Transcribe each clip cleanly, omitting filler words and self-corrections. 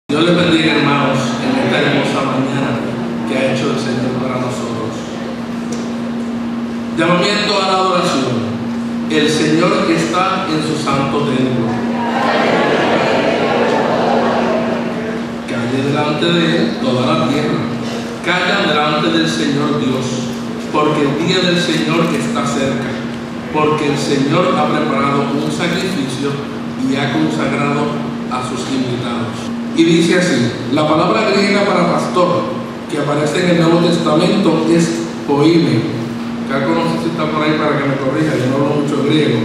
Dios les bendiga, hermanos, en esta hermosa mañana que ha hecho el Señor para nosotros. Llamamiento a la adoración. El Señor está en su santo templo. Calle delante de Él toda la tierra. Calla delante del Señor Dios, porque el día del Señor está cerca. Porque el Señor ha preparado un sacrificio y ha consagrado a sus invitados. Y dice así: la palabra griega para pastor que aparece en el Nuevo Testamento es poime. Caco no sé si está por ahí para que me corrija, yo no hablo mucho griego.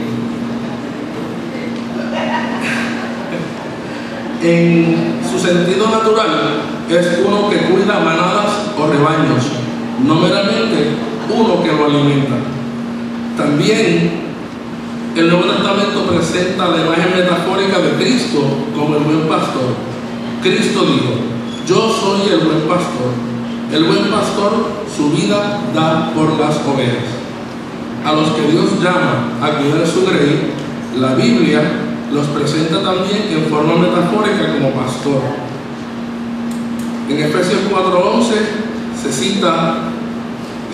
En su sentido natural es uno que cuida manadas o rebaños, no meramente uno que lo alimenta. También el Nuevo Testamento presenta la imagen metafórica de Cristo como el buen pastor. Cristo dijo: yo soy el buen pastor. El buen pastor su vida da por las ovejas. A los que Dios llama a cuidar su grey, la Biblia los presenta también en forma metafórica como pastor. En Efesios 4:11 se cita: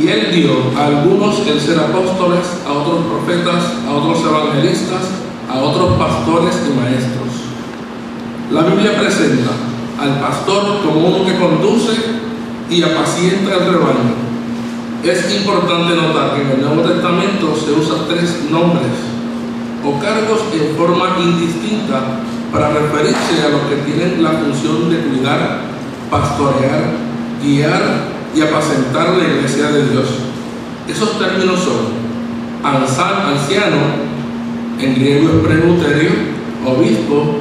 y Él dio a algunos el ser apóstoles, a otros profetas, a otros evangelistas, a otros pastores y maestros. La Biblia presenta al pastor como uno que conduce y apacienta el rebaño. Es importante notar que en el Nuevo Testamento se usan tres nombres o cargos en forma indistinta para referirse a los que tienen la función de cuidar, pastorear, guiar y apacentar la iglesia de Dios. Esos términos son anciano, en griego es presbiterio, obispo,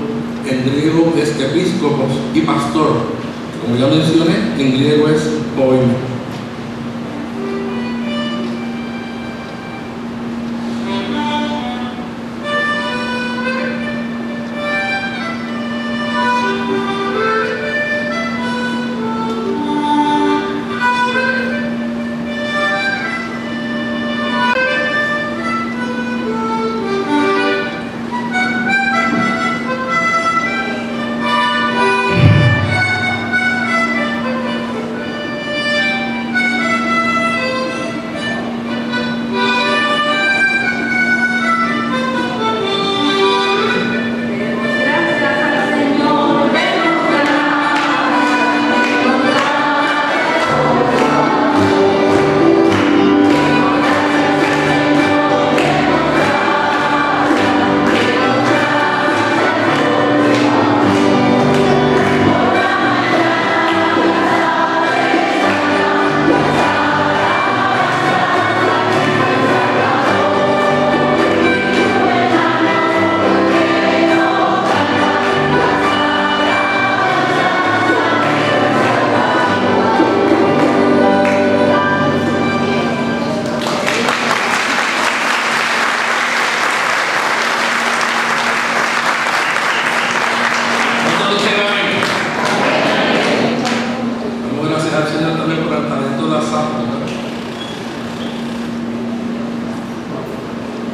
en griego es episcopos, y pastor, como ya mencioné, en griego es poime.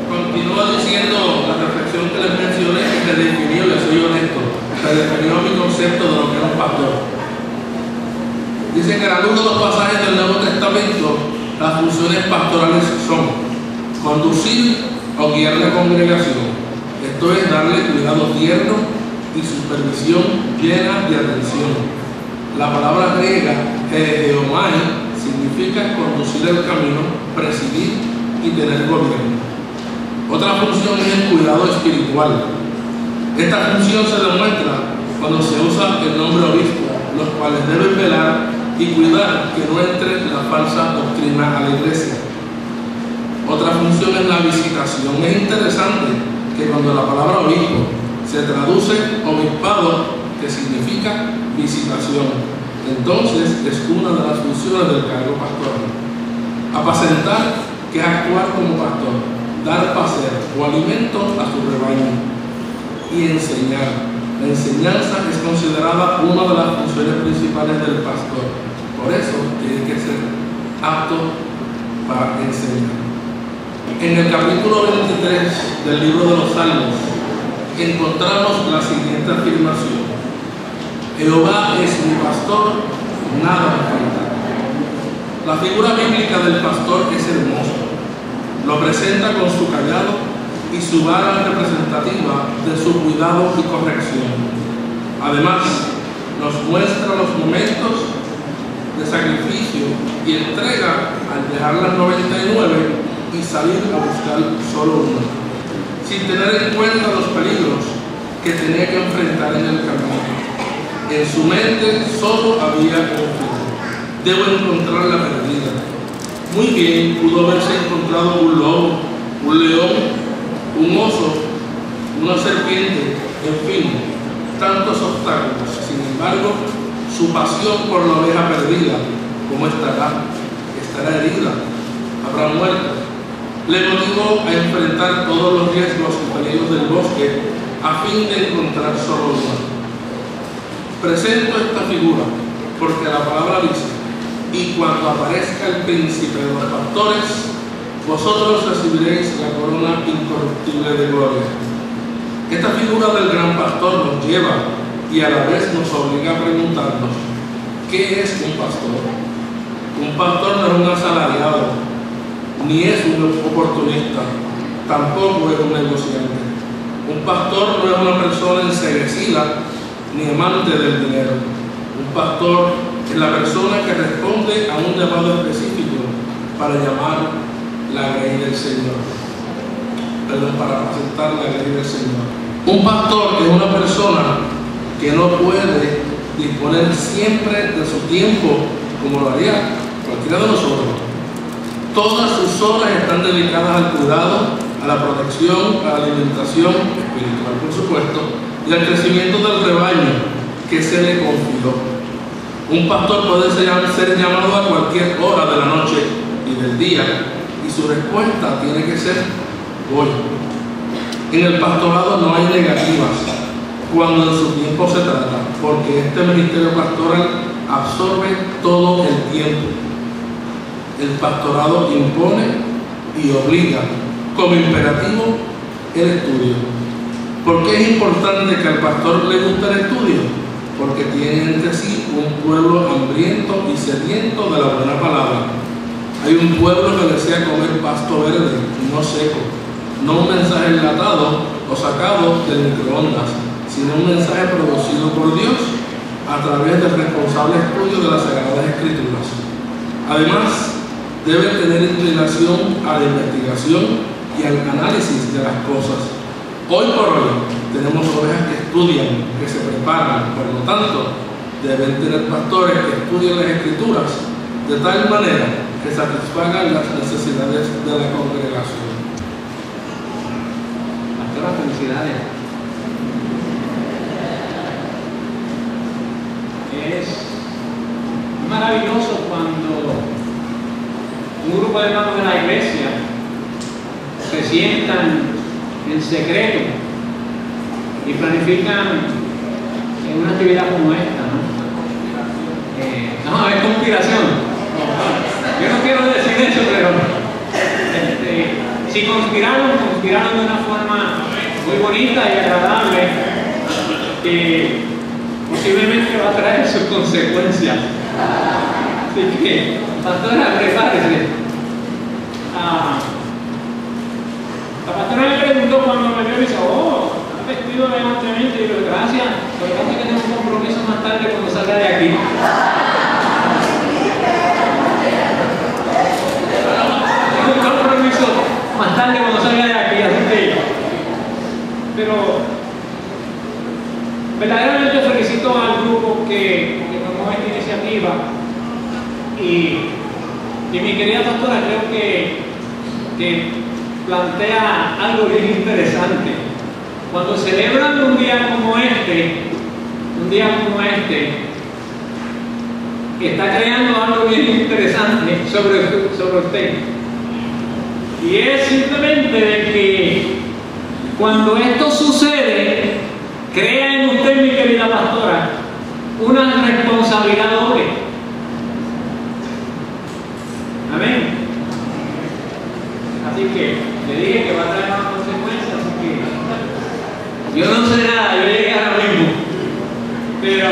Continúa diciendo la reflexión que les mencioné, que se definió, les soy honesto, se definió mi concepto de lo que es un pastor. Dice que a la luz de los pasajes del Nuevo Testamento, las funciones pastorales son conducir o guiar la congregación, esto es darle cuidado tierno y supervisión llena de atención. La palabra griega geomai significa conducir el camino, presidir y tener gobierno. Otra función es el cuidado espiritual. Esta función se demuestra cuando se usa el nombre obispo, los cuales deben velar y cuidar que no entre la falsa doctrina a la iglesia. Otra función es la visitación. Es interesante que cuando la palabra obispo se traduce obispado, que significa visitación, entonces es una de las funciones del cargo pastoral. Apacentar, que es actuar como pastor, dar paseo o alimento a su rebaño, y enseñar. La enseñanza es considerada una de las funciones principales del pastor. Por eso tiene que ser apto para enseñar. En el capítulo 23 del libro de los Salmos encontramos la siguiente afirmación: Jehová es mi pastor, nada me faltará. La figura bíblica del pastor es hermosa. Lo presenta con su callado y su vara representativa de su cuidado y corrección. Además, nos muestra los momentos de sacrificio y entrega al dejar las 99 y salir a buscar solo una, sin tener en cuenta los peligros que tenía que enfrentar en el camino. En su mente solo había un fin: debo encontrar la perdida. Muy bien, pudo haberse encontrado un lobo, un león, un oso, una serpiente, en fin, tantos obstáculos. Sin embargo, su pasión por la oveja perdida, ¿cómo estará? Estará herida, habrá muerto. Le motivó a enfrentar todos los riesgos y peligros del bosque a fin de encontrar solo una. Presento esta figura porque la palabra dice: y cuando aparezca el príncipe de los pastores, vosotros recibiréis la corona incorruptible de gloria. Esta figura del gran pastor nos lleva y a la vez nos obliga a preguntarnos: ¿qué es un pastor? Un pastor no es un asalariado, ni es un oportunista, tampoco es un negociante. Un pastor no es una persona enseguecida ni amante del dinero. Un pastor es la persona que responde a un llamado específico para llamar la ley del Señor. Para presentar la ley del Señor. Un pastor es una persona que no puede disponer siempre de su tiempo como lo haría cualquiera de nosotros. Todas sus horas están dedicadas al cuidado, a la protección, a la alimentación espiritual, por supuesto, y al crecimiento del rebaño que se le confió. Un pastor puede ser llamado a cualquier hora de la noche y del día, y su respuesta tiene que ser hoy. En el pastorado no hay negativas cuando en su tiempo se trata, porque este ministerio pastoral absorbe todo el tiempo. El pastorado impone y obliga como imperativo el estudio. ¿Por qué es importante que al pastor le guste el estudio? Porque tiene entre sí un pueblo hambriento y sediento de la buena palabra. Hay un pueblo que desea comer pasto verde, no seco, no un mensaje enlatado o sacado del microondas, sino un mensaje producido por Dios a través del responsable estudio de las Sagradas Escrituras. Además, debe tener inclinación a la investigación y al análisis de las cosas. Hoy por hoy tenemos ovejas que estudian, que se preparan, por lo tanto, deben tener pastores que estudien las Escrituras de tal manera que satisfagan las necesidades de la congregación. Pastora, felicidades. Es maravilloso cuando un grupo de hermanos de la iglesia se sientan en secreto y planifican en una actividad como esta, ¿no? No, es conspiración. Yo no quiero decir eso, pero si conspiraron de una forma muy bonita y agradable, que posiblemente va a traer sus consecuencias. Así que, pastora, prepárese. La pastora me preguntó cuando me vio y dice: oh, está vestido elegantemente. Y yo, gracias, lo que pasa es que tengo un compromiso más tarde cuando salga de aquí. Tengo un compromiso más tarde cuando salga de aquí, así que... Pero verdaderamente felicito al grupo que tomó esta iniciativa y mi querida pastora, creo que plantea algo bien interesante. Cuando celebran un día como este, está creando algo bien interesante sobre usted. Y es simplemente de que cuando esto sucede, crea en usted, mi querida pastora, una responsabilidad doble. Amén. Así que le dije que va a traer más consecuencias, así que yo no sé nada, yo llegué ahora mismo, pero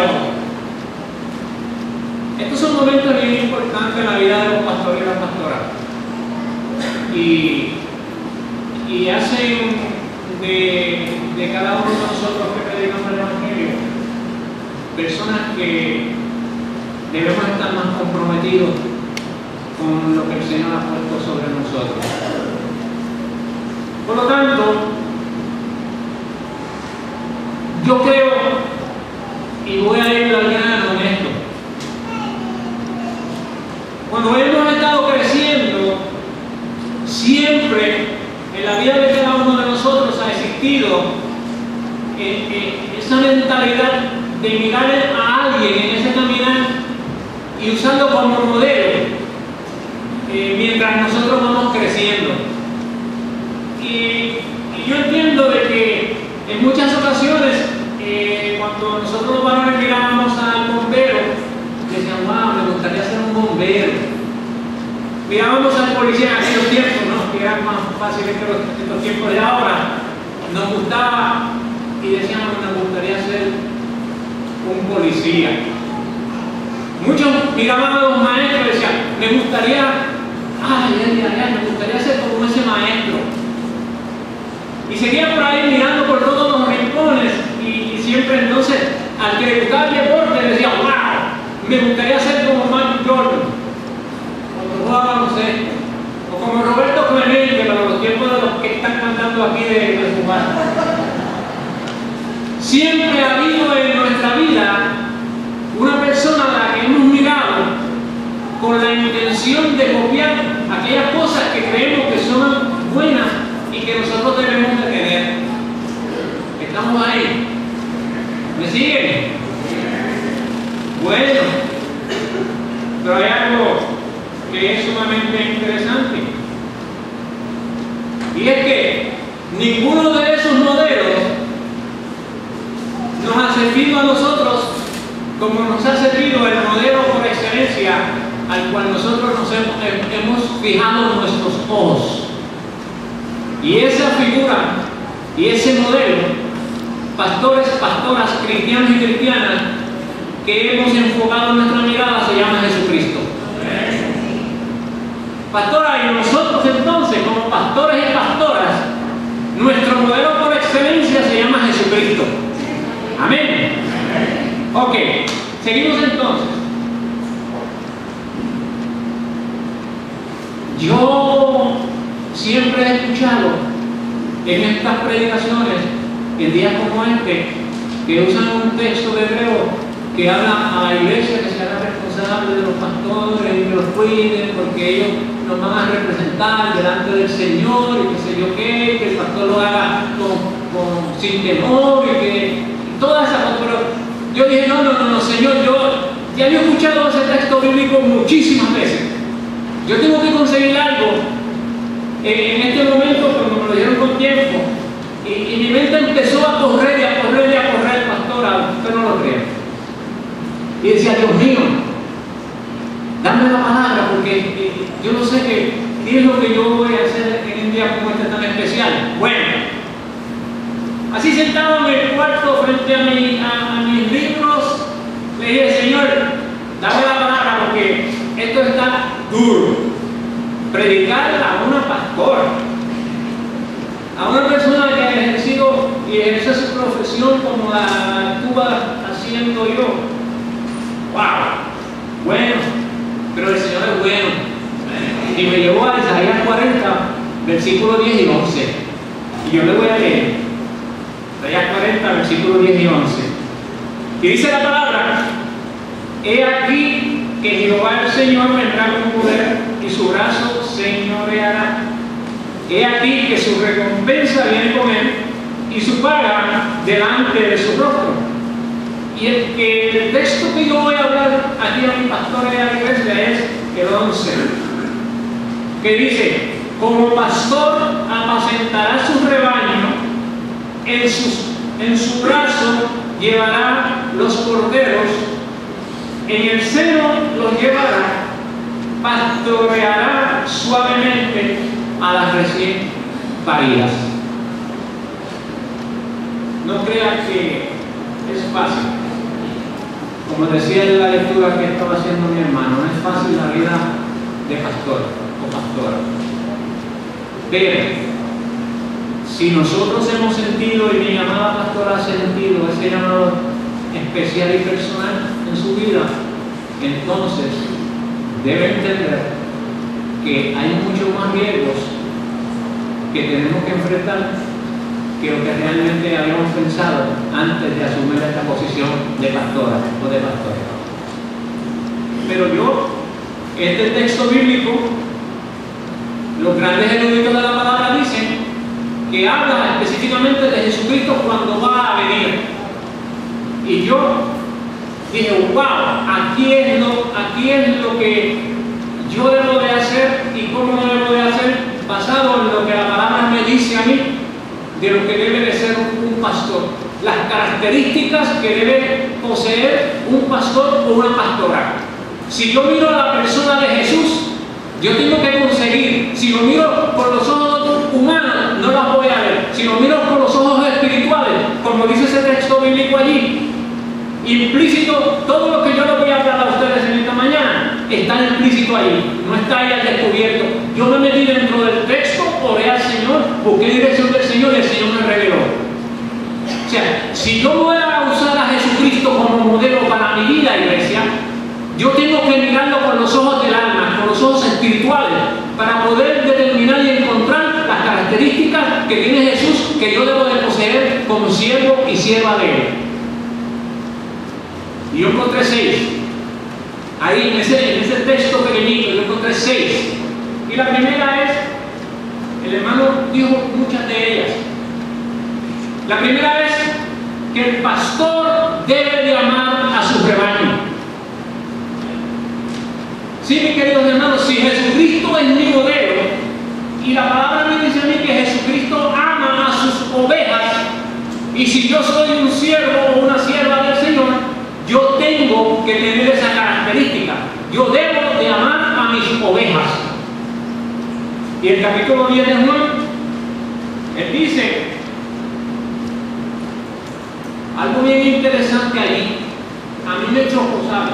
y hacen de cada uno de nosotros que predicamos el Evangelio personas que debemos estar más comprometidos con lo que el Señor ha puesto sobre nosotros. Por lo tanto, yo creo, y voy a ir al grano en esto, cuando hemos estado creciendo, siempre en la vida de cada uno de nosotros ha existido esa mentalidad de mirar a alguien en ese caminar y usarlo como modelo mientras nosotros vamos creciendo. Y yo entiendo de que en muchas ocasiones cuando nosotros los varones mirábamos al bombero, decían, wow, me gustaría ser un bombero. Mirábamos al policía en aquellos tiempos, ¿no? Que eran más fáciles que los tiempos de ahora. Nos gustaba y decíamos, nos gustaría ser un policía. Muchos miraban a los maestros y decían, me gustaría ser como ese maestro. Y seguían por ahí mirando por todos los rincones y siempre entonces, al que le gustaba el deporte, decía, wow, me gustaría ser como Michael Jordan, cuando jugaba baloncesto, o como Roberto Clemente, para los tiempos de los que están cantando aquí de jugar. Siempre ha habido en nuestra vida una persona a la que hemos mirado con la intención de copiar aquellas cosas que creemos que son buenas y que nosotros debemos de tener. ¿Estamos ahí? ¿Me siguen? Bueno, pero hay algo que es sumamente interesante, y es que ninguno de esos modelos nos ha servido a nosotros como nos ha servido el modelo por excelencia al cual nosotros nos hemos fijado nuestros ojos. Y esa figura y ese modelo, pastores, pastoras, cristianos y cristianas, que hemos enfocado nuestra mirada, se llama Jesucristo. Pastora, y nosotros entonces, como pastores y pastoras, nuestro modelo por excelencia se llama Jesucristo. Amén. Ok, seguimos entonces. Yo siempre he escuchado en estas predicaciones, en días como este, que usan un texto de hebreo que habla a la iglesia que se haga responsable de los pastores y que los cuiden porque ellos nos van a representar delante del Señor y que sé yo qué, que el pastor lo haga sin temor y que todas esas cosas. Pero yo dije, no, Señor, ya he escuchado ese texto bíblico muchísimas veces. Yo tengo que conseguir algo en este momento, cuando me lo dieron con tiempo, y mi mente empezó a correr, pastora, usted no lo cree. Y decía, Dios mío, dame la palabra, porque yo no sé qué es lo que yo voy a hacer en un día como este tan especial. Bueno, así sentado en el cuarto frente a mis libros, le dije, Señor, dame la palabra, porque esto está duro. Predicar a una pastora, a una persona que ha ejercido y ejerce su profesión como la estuve haciendo yo. ¡Wow! Bueno, pero el Señor es bueno. Y me llevó a Isaías 40, versículos 10 y 11. Y yo le voy a leer. Isaías 40, versículos 10 y 11. Y dice la palabra: he aquí que Jehová el Señor vendrá con poder y su brazo señoreará. He aquí que su recompensa viene con él y su paga delante de su rostro. Y el texto que yo voy a hablar aquí a mi pastor de la iglesia es el 11, que dice: como pastor apacentará su rebaño, en su brazo llevará los corderos, en el seno los llevará, pastoreará suavemente a las recién paridas. No crean que es fácil. Como decía en la lectura que estaba haciendo mi hermano, no es fácil la vida de pastor o pastora. Pero si nosotros hemos sentido, y mi amada pastora ha sentido ese llamado especial y personal en su vida, entonces debe entender que hay muchos más riesgos que tenemos que enfrentar que lo que realmente habíamos pensado antes de asumir esta posición de pastora o de pastorado. Pero este texto bíblico, los grandes eruditos de la palabra dicen que habla específicamente de Jesucristo cuando va a venir. Y yo dije, wow, aquí es lo que yo debo de hacer y cómo lo debo de hacer, basado en lo que la palabra me dice a mí de lo que debe de ser un pastor, las características que debe poseer un pastor o una pastora. Si yo miro a la persona de Jesús, yo tengo que conseguir, si lo miro por los ojos humanos, no las voy a ver. Si lo miro por los ojos espirituales, como dice ese texto bíblico allí, implícito, todo lo que yo les voy a hablar a ustedes en esta mañana está implícito ahí, no está ahí al descubierto. Yo me metí dentro del texto, oré al Señor, busqué dirección del Señor y el Señor me reveló. O sea, si yo voy a usar a Jesucristo como modelo para mi vida, iglesia, yo tengo que mirarlo con los ojos del alma, con los ojos espirituales, para poder determinar y encontrar las características que tiene Jesús que yo debo de poseer como siervo y sierva de Él. Y yo encontré 6. Ahí en ese texto pequeñito yo encontré 6. Y la primera es, el hermano dijo muchas de ellas. La primera es que el pastor debe de amar a su rebaño. Sí, mis queridos hermanos, si Jesucristo es mi modelo, y la palabra me dice a mí que Jesucristo ama a sus ovejas, y si yo soy un siervo o una sierva del Señor, yo tengo que tener esa característica. Yo debo de amar a mis ovejas. Y el capítulo 10 de Juan, él dice algo bien interesante allí. A mí me chocó, ¿sabe?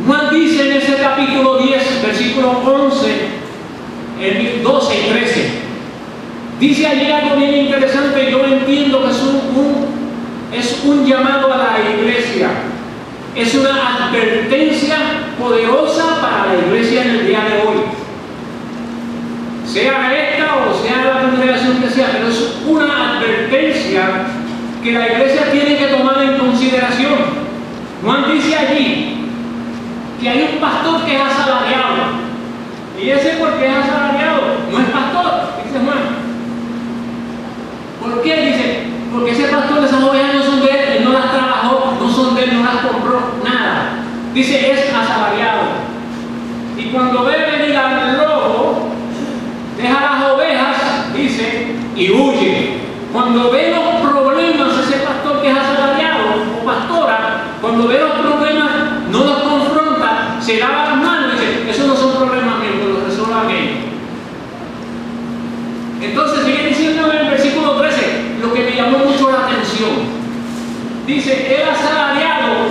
Juan dice en ese capítulo 10, versículo 11, 12 y 13. Dice allí algo bien interesante. Yo entiendo que es un llamado a la iglesia. Es una advertencia poderosa para la iglesia en el día de hoy. Sea esta o sea la congregación que sea, pero es una advertencia que la iglesia tiene que tomar en consideración. Juan dice allí que hay un pastor que es asalariado. ¿Y ese por qué es asalariado? No es pastor, dice Juan. ¿Por qué? Dice, porque ese pastor, esas ovejas no son de él, él no las trabajó, no son de él, no las compró, nada. Dice, es asalariado. Y cuando ve venir al lobo, deja las ovejas, dice, y huye. Cuando ve los problemas, ese pastor que es asalariado o pastora, cuando ve los problemas, no los confronta, se lava las manos y dice, esos no son problemas míos, que los resuelvan ellos. Entonces sigue diciendo en el versículo 13 lo que me llamó mucho la atención. Dice, el asalariado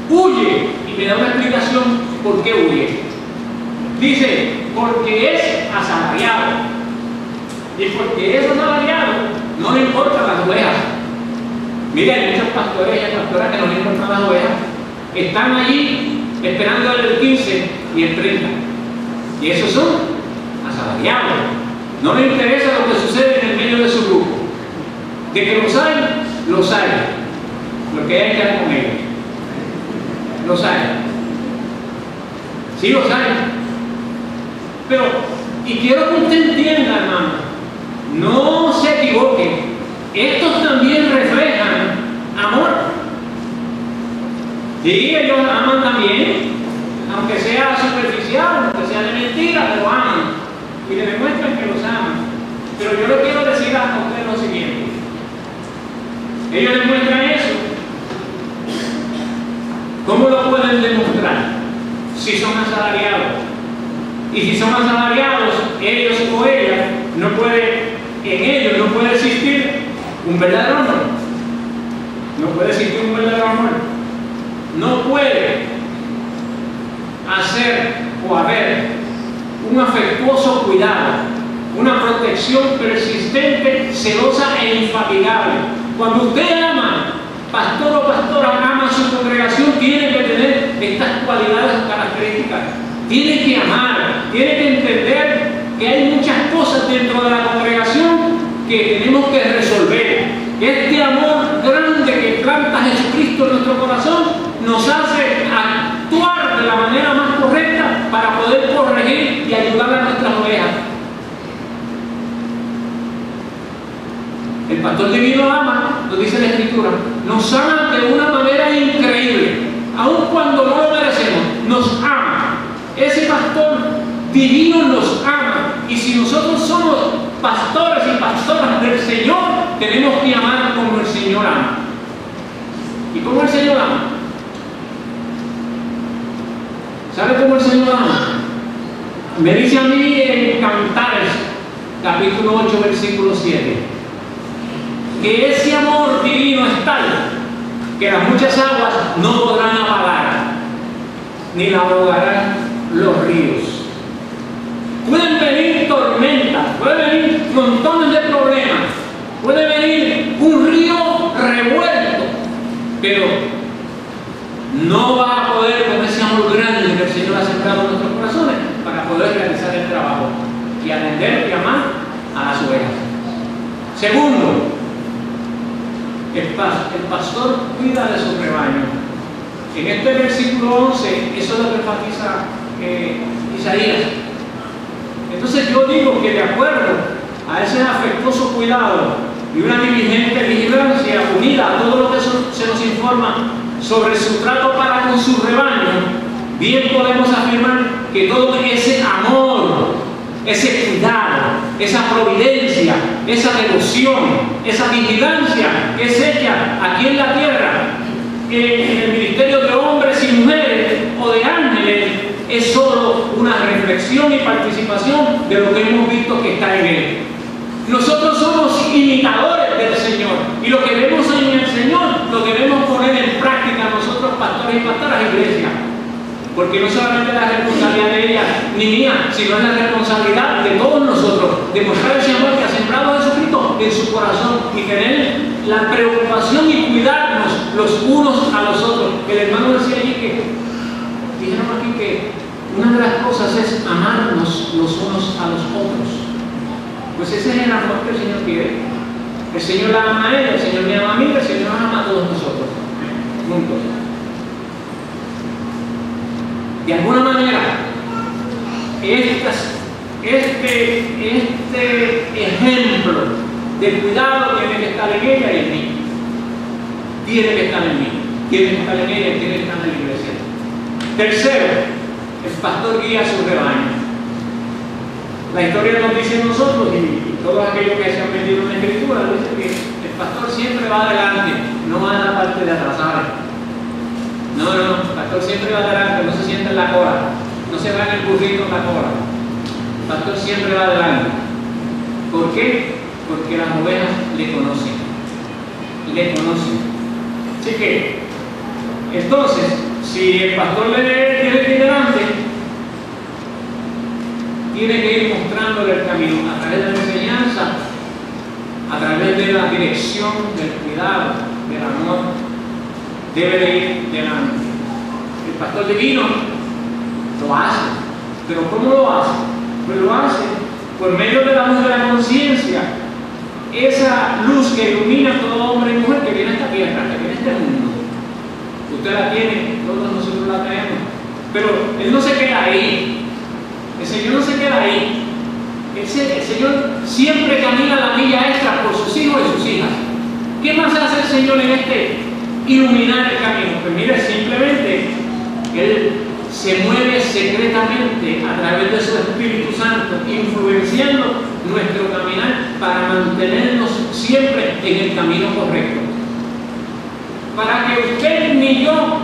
huye, y me da una explicación por qué huye. Dice, porque es asalariado. Y porque es asalariado, no le importan las ovejas. Mira, hay muchos pastores y pastoras que no le importan las ovejas. Están allí esperando el 15 y el 30. Y esos son asalariados. No le interesa lo que sucede en el medio de su grupo. De que los hay, los hay. Lo que hay que hacer con ellos. Los hay. Sí, los hay. Pero, y quiero que usted entienda, hermano, no se equivoque. Estos también reflejan amor. Sí, ellos aman también, aunque sea superficial, aunque sea de mentira, pero aman. Y le demuestran que los aman. Pero yo le quiero decir a ustedes lo siguiente. Ellos demuestran eso. ¿Cómo lo pueden demostrar? Si son asalariados. Y si son asalariados, ellos o ellas, en ellos no puede existir un verdadero amor. No puede existir un verdadero amor. No puede hacer o haber un afectuoso cuidado, una protección persistente, celosa e infatigable. Cuando usted ama, pastor o pastora, ama a su congregación, tiene que tener estas cualidades o características. Tiene que amar, tiene que entender que hay muchas cosas dentro de la congregación que tenemos que resolver. Este amor grande que planta Jesucristo en nuestro corazón nos hace actuar de la manera más correcta para poder corregir y ayudar a nuestras ovejas. El pastor divino ama, lo dice la Escritura, nos ama de una manera increíble, aun cuando no lo merecemos, nos ama. Ese pastor divino nos ama, y si nosotros somos pastores y pastoras del Señor, tenemos que amar como el Señor ama. ¿Y cómo el Señor ama? ¿Sabe cómo el Señor ama? Me dice a mí en Cantares, capítulo 8, versículo 7, que ese amor divino es tal que las muchas aguas no podrán apagar, ni la ahogarán los ríos. Pueden venir tormentas, pueden venir montones de problemas, puede venir un río revuelto, pero no va a poder, con ese amor grande que el Señor ha sembrado en nuestros corazones, para poder realizar el trabajo y atender y amar a las ovejas. Segundo, el pastor cuida de su rebaño. En este versículo 11, eso es lo que enfatiza Isaías. Entonces yo digo que de acuerdo a ese afectuoso cuidado y una diligente vigilancia unida a todo lo que se nos informa sobre su trato para con su rebaño, bien podemos afirmar que todo ese amor, ese cuidado, esa providencia, esa devoción, esa vigilancia que es hecha aquí en la tierra, en el ministerio de hombres y mujeres o de ángeles, es solo una reflexión y participación de lo que hemos visto que está en Él. Nosotros somos imitadores del Señor, y lo que vemos en el Señor lo debemos poner en práctica nosotros, pastores y pastoras, iglesia. Porque no solamente es la responsabilidad de ella ni mía, sino es la responsabilidad de todos nosotros, demostrar ese amor que ha sembrado Jesucristo en su corazón y tener la preocupación y cuidarnos los unos a los otros. El hermano decía allí que, dijeron aquí que una de las cosas es amarnos los unos a los otros. Pues ese es el amor que el Señor quiere. El Señor la ama a ella, el Señor me ama a mí, el Señor nos ama a todos nosotros, juntos. De alguna manera, este ejemplo de cuidado tiene que estar en ella y en mí. Tiene que estar en mí, tiene que estar en ella y tiene que estar en la iglesia. Tercero, el pastor guía a su rebaño. La historia nos dice a nosotros, y todos aquellos que se han metido en la Escritura, dice que el pastor siempre va adelante, no va a la parte de atrasar. No, el pastor siempre va adelante, no se sienta en la cola, no se va en el burrito en la cola. El pastor siempre va adelante. ¿Por qué? Porque las ovejas le conocen. Le conocen. Así que, entonces, si el pastor le tiene que ir delante, tiene que ir mostrándole el camino a través de la enseñanza, a través de la dirección, del cuidado, del amor. Debe de ir delante. El pastor divino lo hace. ¿Pero cómo lo hace? Pues lo hace por medio de la luz de la conciencia, esa luz que ilumina a todo hombre y mujer que viene a esta tierra, que viene a este mundo. Usted la tiene, todos nosotros la tenemos. Pero Él no se queda ahí. El Señor no se queda ahí. El Señor siempre camina la milla extra por sus hijos y sus hijas. ¿Qué más hace el Señor en iluminar el camino? Pues mire, simplemente Él se mueve secretamente a través de su Espíritu Santo, influenciando nuestro caminar para mantenernos siempre en el camino correcto. Para que usted ni yo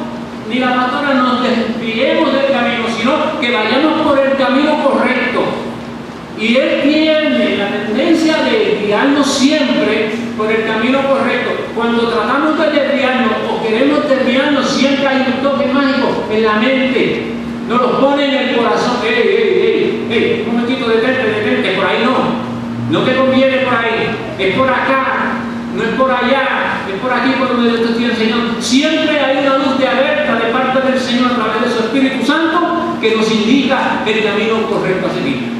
ni la pastora nos desviemos del camino, sino que vayamos por el camino correcto. Y Él tiene la tendencia de guiarnos siempre por el camino correcto. Cuando tratamos de desviarnos o queremos desviarnos, siempre hay un toque mágico en la mente. Nos lo pone en el corazón. hey, un momentito, detente, por ahí no te conviene por ahí, es por acá, no es por allá, es por aquí por donde Dios te estoy enseñando. Siempre hay una luz de alerta de parte del Señor a través de su Espíritu Santo que nos indica el camino correcto a seguir.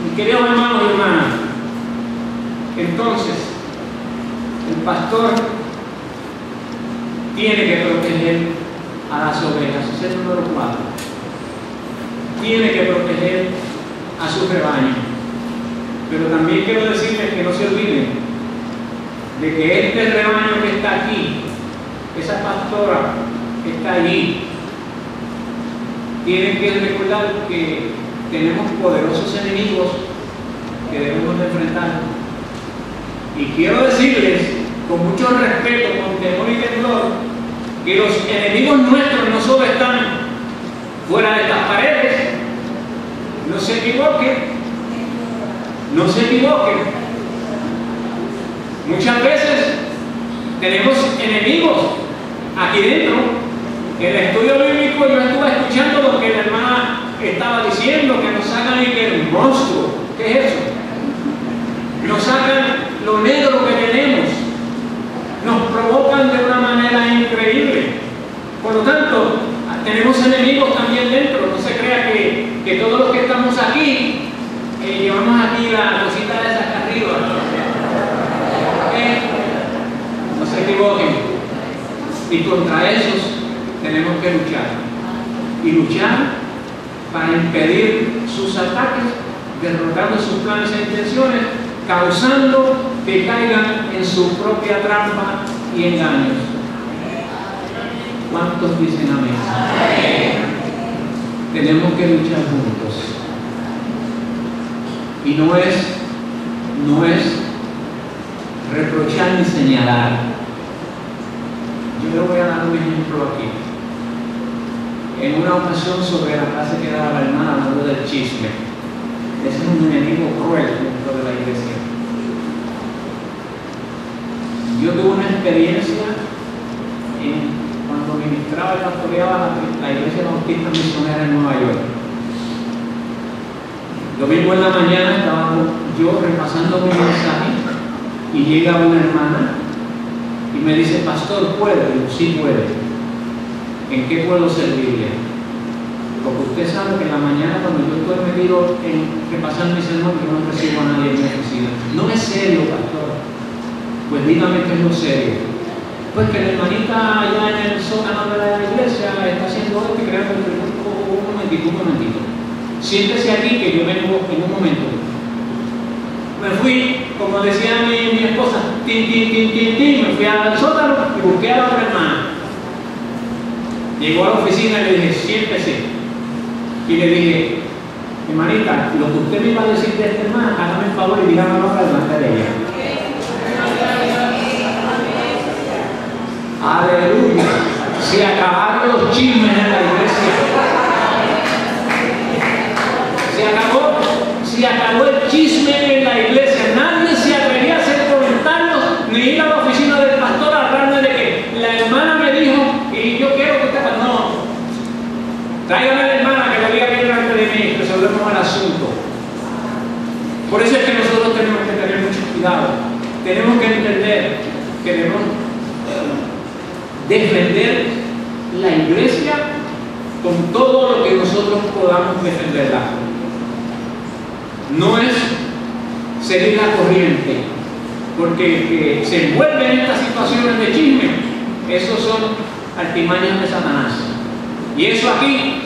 Mis queridos hermanos y hermanas, entonces, el pastor tiene que proteger a las ovejas. Ese es el número 4. Tiene que proteger a su rebaño. Pero también quiero decirles que no se olviden de que este rebaño que está aquí, esa pastora que está allí, tienen que recordar que tenemos poderosos enemigos que debemos de enfrentar. Y quiero decirles, con mucho respeto, con temor y temblor, que los enemigos nuestros no solo están fuera de estas paredes. No se equivoquen. No se equivoquen. Muchas veces tenemos enemigos aquí dentro. En el estudio bíblico yo estuve escuchando lo que la hermana estaba diciendo, que nos sacan y que el monstruo. ¿Qué es eso? Nos sacan lo negro que tenemos. Nos provocan de una manera increíble. Por lo tanto, tenemos enemigos también dentro. No se crea que todos los que estamos aquí llevamos aquí la cosita de esa acá arriba. No se equivoquen. Y contra esos tenemos que luchar. Y luchar para impedir sus ataques, derrotando sus planes e intenciones, causando que caigan en su propia trampa y engaños. ¿Cuántos dicen amén? Tenemos que luchar juntos. Y no es reprochar ni señalar. Yo le voy a dar un ejemplo aquí. En una ocasión, sobre la clase que daba la hermana hablando del chisme. Ese es un enemigo cruel dentro de la iglesia. Yo tuve una experiencia cuando ministraba y pastoreaba la iglesia bautista misionera en Nueva York. Domingo en la mañana estaba yo repasando mi mensaje y llega una hermana y me dice: pastor, ¿puede? Digo, sí puede. ¿En qué puedo servirle? Porque usted sabe que en la mañana, cuando yo estoy metido en repasar mi sermón, yo no recibo a nadie en mi oficina. No es serio, pastor. Pues dígame qué es lo serio. Pues que la hermanita allá en el sótano de la iglesia está haciendo esto y creando un momentito. Siéntese aquí que yo vengo en un momento. Me fui, como decía mi esposa, me fui al sótano y busqué a la otra hermana. Llegó a la oficina y le dije: siéntese. Y le dije: hermanita, lo que usted me iba a decir de esta hermana, hágame el favor y dígamelo para delante de ella. Aleluya. Se acabaron los chismes en la iglesia. Se acabó el chisme en la iglesia. Nadie se atrevía a hacer comentarios ni ir a la oficina del pastor a hablarme de que la hermana me dijo y yo quiero que usted... No. Tráigame a la hermana que lo diga bien delante de mí y resolvemos el asunto. Por eso es que nosotros tenemos que tener mucho cuidado. Tenemos que entender que debemos defender la iglesia con todo lo que nosotros podamos defenderla. No es seguir la corriente, porque que se envuelven en estas situaciones de chisme, esos son artimañas de Satanás. Y eso aquí,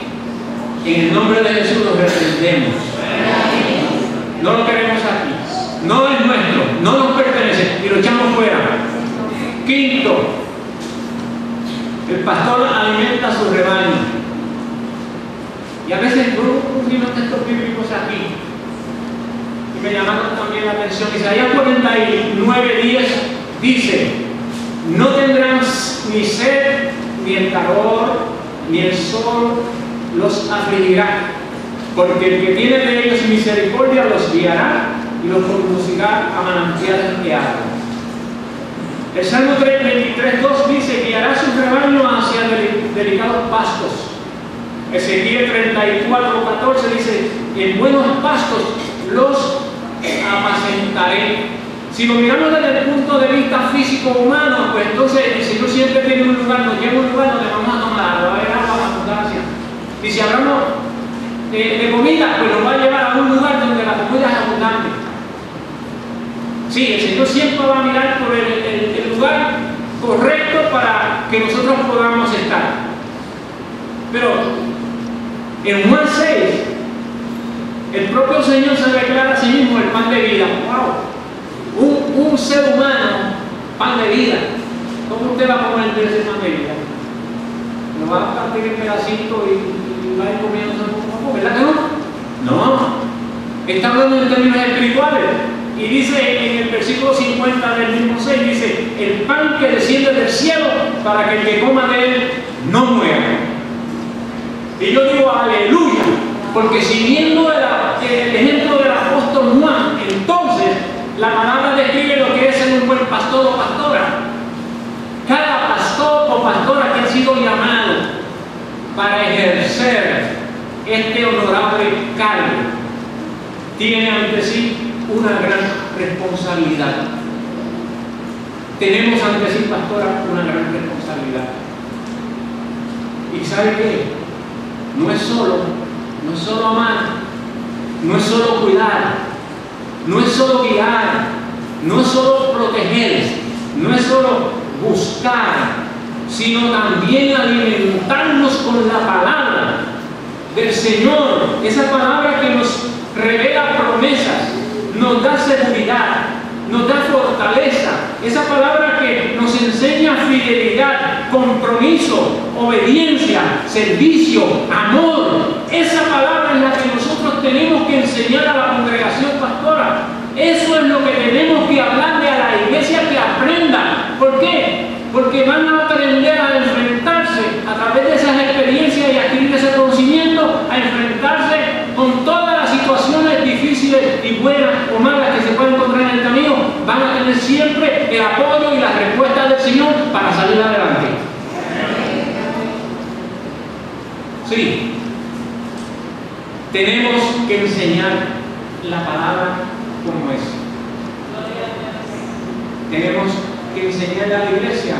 en el nombre de Jesús, lo reprendemos. No lo queremos aquí. No es nuestro, no nos pertenece y lo echamos fuera. Quinto, el pastor alimenta a su rebaño. Y a veces unos textos bíblicos aquí y me llamaron también la atención. Isaías 49:10 dice: no tendrán ni sed, ni el calor, ni el sol los afligirá, porque el que tiene de ellos misericordia los guiará y los conducirá a manantiales de agua. El Salmo 23:2 dice: guiará su rebaño hacia delicados pastos. Ezequiel 34:14 dice: en buenos pastos los apacentaré. Si lo miramos desde el punto de vista físico humano, pues entonces el Señor siempre tiene un lugar, nos lleva a un lugar donde vamos a tomar, va a haber agua en abundancia. Y si hablamos de comida, pues nos va a llevar a un lugar donde la comida es abundante. Sí, el Señor siempre va a mirar por el lugar correcto para que nosotros podamos estar. Pero en Juan 6, el propio Señor se declara a sí mismo el pan de vida. ¡Wow! Un ser humano, pan de vida. ¿Cómo usted va a comer ese pan de vida? Lo va a partir en pedacitos y va a ir comiendo poco a poco, ¿verdad que no? No. Está hablando en términos espirituales. Y dice en el versículo 50 del mismo 6, dice, el pan que desciende del cielo para que el que coma de él no muera. Y yo digo, aleluya, porque siguiendo el ejemplo del apóstol Juan, entonces la palabra describe lo que es ser un buen pastor o pastora. Cada pastor o pastora que ha sido llamado para ejercer este honorable cargo tiene ante sí una gran responsabilidad. Tenemos ante sí, pastora, una gran responsabilidad. ¿Y sabe qué? No es solo amar, no es solo cuidar, no es solo guiar, no es solo proteger, no es solo buscar, sino también alimentarnos con la palabra del Señor, esa palabra que nos revela promesas, nos da seguridad, nos da fortaleza, esa palabra que nos enseña fidelidad, compromiso, obediencia, servicio, amor. Esa palabra es la que nosotros tenemos que enseñar a la congregación pastora. Eso es lo que tenemos que hablarle a la iglesia, que aprenda. ¿Por qué? Porque van a aprender a enfrentarse a través de esas experiencias y adquirir ese conocimiento, a enfrentarse con todas las situaciones difíciles y buenas o malas que se pueden encontrar en el camino. Van a tener siempre el apoyo y la respuesta del Señor para salir adelante. Sí, tenemos que enseñar la palabra como es. Tenemos que enseñarle a la iglesia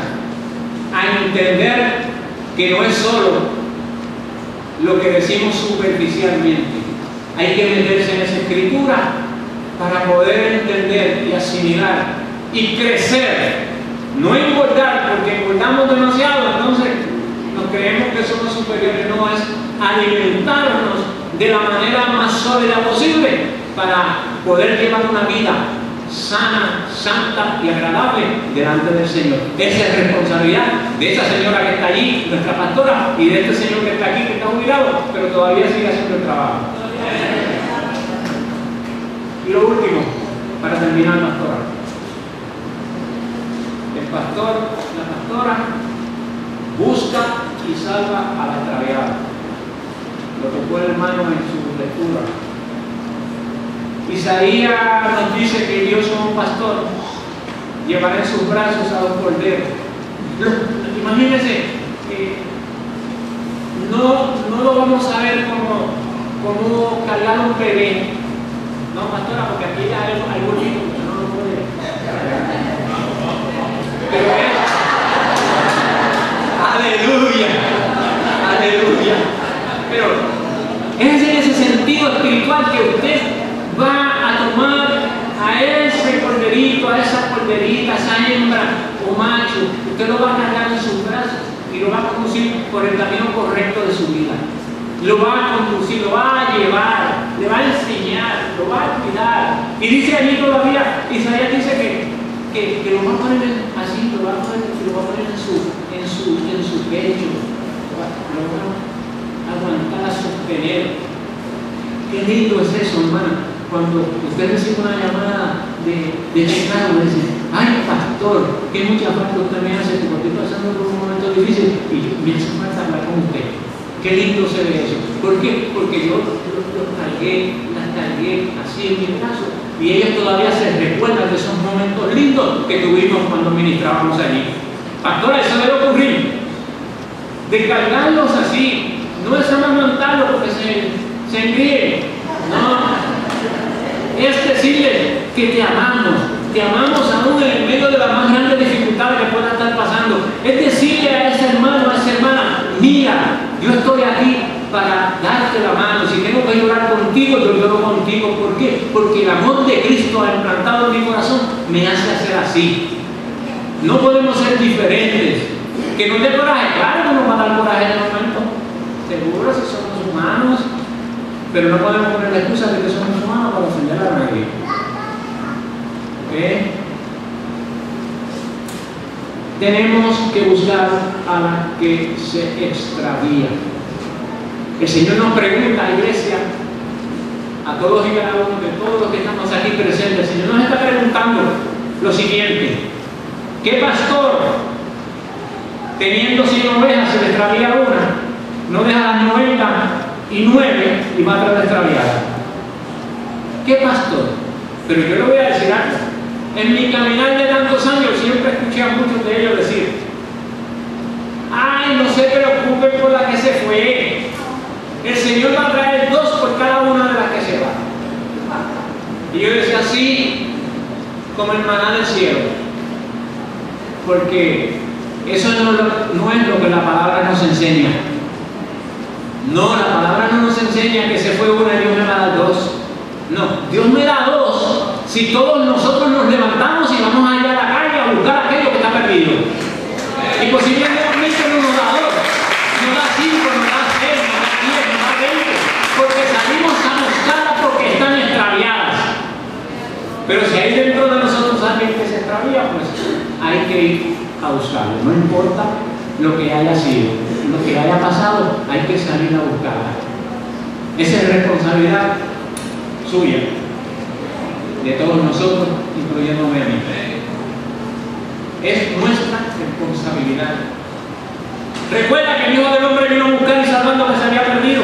a entender que no es solo lo que decimos superficialmente. Hay que meterse en esa escritura para poder entender y asimilar y crecer, no engordar, porque engordamos demasiado, entonces nos creemos que somos superiores. No, es alimentarnos de la manera más sólida posible para poder llevar una vida sana, santa y agradable delante del Señor. Esa es responsabilidad de esa señora que está allí, nuestra pastora, y de este señor que está aquí, que está jubilado, pero todavía sigue haciendo el trabajo. Y lo último, para terminar, pastora. El pastor, la pastora, busca y salva a la extraviada. Lo que fue el hermano en su lectura. Isaías nos dice que Dios como pastor llevará en sus brazos a un cordero. Imagínense, no lo vamos a ver como cargar un bebé. No, pastora, porque aquí hay algo bonito, no lo puede. Pero aleluya, aleluya. Pero es en ese sentido espiritual que usted va a tomar a ese corderito, a esa corderita, a esa hembra o macho, usted lo va a cargar en sus brazos y lo va a conducir por el camino correcto de su vida. Lo va a conducir, lo va a llevar, le va a enseñar, lo va a cuidar. Y dice allí todavía, Isaías dice que lo va a poner así, lo va a poner en su pecho, lo va a aguantar, a sostener. Qué lindo es eso, hermano. Cuando usted recibe una llamada de Chicago, dice, ay, pastor, qué mucha falta usted me hace, porque estoy pasando por un momento difícil y me hace falta hablar con usted. Qué lindo se ve eso. ¿Por qué? Porque yo las cargué así en mi brazo y ellos todavía se recuerdan de esos momentos lindos que tuvimos cuando ministrábamos allí. Pastora, eso debe ocurrir. De cargarlos así, no es amamantarlos porque se engríen. No, decirle que te amamos aún en el medio de las más grandes dificultades que puedan estar pasando. Es decirle a ese hermano, a esa hermana, mira, yo estoy aquí para darte la mano. Si tengo que llorar contigo, yo lloro contigo. ¿Por qué? Porque el amor de Cristo implantado en mi corazón me hace hacer así. No podemos ser diferentes. Que nos dé coraje, claro que nos va a dar coraje en el momento. Seguro si somos humanos, pero no podemos poner la excusa de que somos humanos para ofender a nadie. ¿Okay? Tenemos que buscar a la que se extravía. El Señor nos pregunta, iglesia, a todos y cada uno de todos los que estamos aquí presentes, el Señor nos está preguntando lo siguiente: ¿qué pastor, teniendo 100 ovejas, se le extravía una, no deja las 99 y va a tratar de extraviada? ¿Qué pastor? Pero yo le voy a decir algo. En mi caminar de tantos años siempre escuché a muchos de ellos decir: ay, no se preocupen por la que se fue, el Señor va a traer 2 por cada una de las que se va. Y yo decía, así como el maná del cielo, porque eso no es lo que la palabra nos enseña. No, la palabra no nos enseña que se fue una y Dios me va a dar 2. No, Dios me da 2 si todos nosotros nos levantamos y vamos allá a la calle a buscar aquello que está perdido. Y posiblemente no nos da 2, nos da 5, nos da 6, nos da 10, nos da 20, porque salimos a buscarlas porque están extraviadas. Pero si hay dentro de nosotros alguien que se extravía, pues hay que ir a buscarlo. No importa lo que haya sido, lo que haya pasado, hay que salir a buscarla. Esa es responsabilidad suya, de todos nosotros, incluyéndome a mí. Es nuestra responsabilidad. Recuerda que el Hijo del Hombre vino a buscar y salvar lo que se había perdido.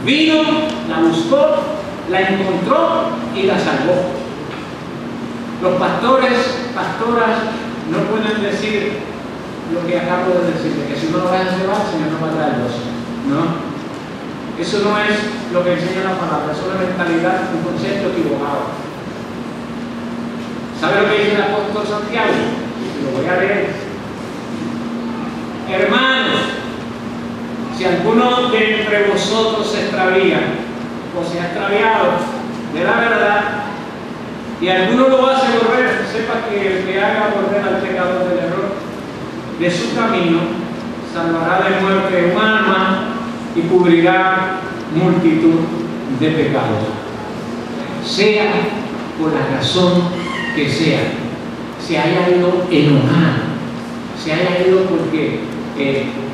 Vino, la buscó, la encontró y la salvó. Los pastores, pastoras, no pueden decir lo que acabo de decir, que si uno lo va a llevar, el Señor no va a traer 2. No. Eso no es lo que enseña la palabra, es una mentalidad, un concepto equivocado. ¿Sabe lo que dice el apóstol Santiago? Lo voy a leer. Hermanos, si alguno de entre vosotros se extravía o se ha extraviado de la verdad y alguno lo hace volver, sepa que el que haga volver al pecador del error de su camino salvará de muerte un alma y cubrirá multitud de pecados, sea por la razón que sea, se haya ido enojado, se haya ido porque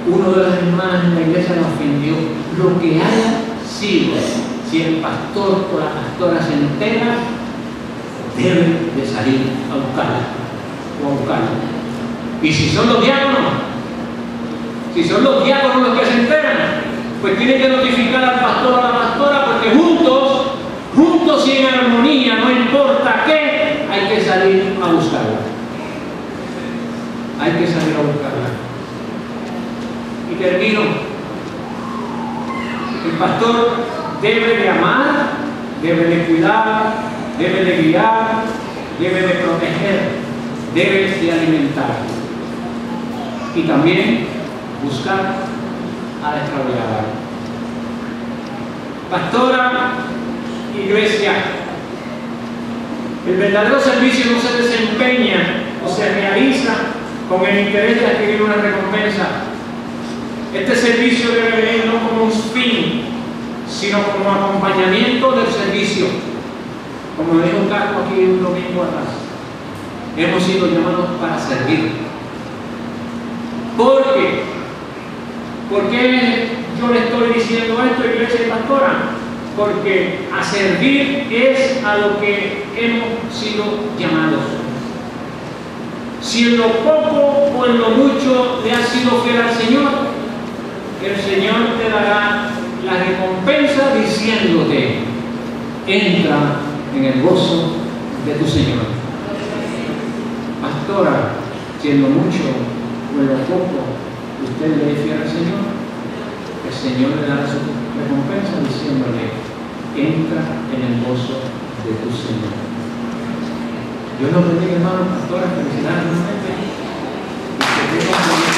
uno de los hermanos en la iglesia lo ofendió, lo que haya sido, si el pastor o la pastora se entera, deben de salir a buscarla o a buscarla. Y si son los diáconos los que se enteran, pues tienen que notificar al pastor o a la pastora, porque juntos y en armonía, no importa qué, hay que salir a buscarla. Hay que salir a buscarla. Y termino. El pastor debe de amar, debe de cuidar, debe de guiar, debe de proteger, debe de alimentar. Y también buscar a la extraviada. Pastora, iglesia, el verdadero servicio no se desempeña o se realiza con el interés de adquirir una recompensa. Este servicio debe venir no como un fin, sino como acompañamiento del servicio. Como dijo Carlos aquí un domingo atrás, hemos sido llamados para servir. ¿Por qué yo le estoy diciendo esto, iglesia y pastora? Porque a servir es a lo que hemos sido llamados. Si en lo poco o en lo mucho le has sido fiel al Señor, el Señor te dará la recompensa diciéndote: entra en el gozo de tu Señor. Pastora, si en lo mucho o en lo poco usted le es fiel al Señor, el Señor le dará su recompensa diciéndole: entra en el gozo de tu Señor. Dios los bendiga, hermanos, pastores, felicidades nuevamente. Y que tengan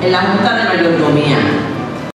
en la Junta de Mayordomía.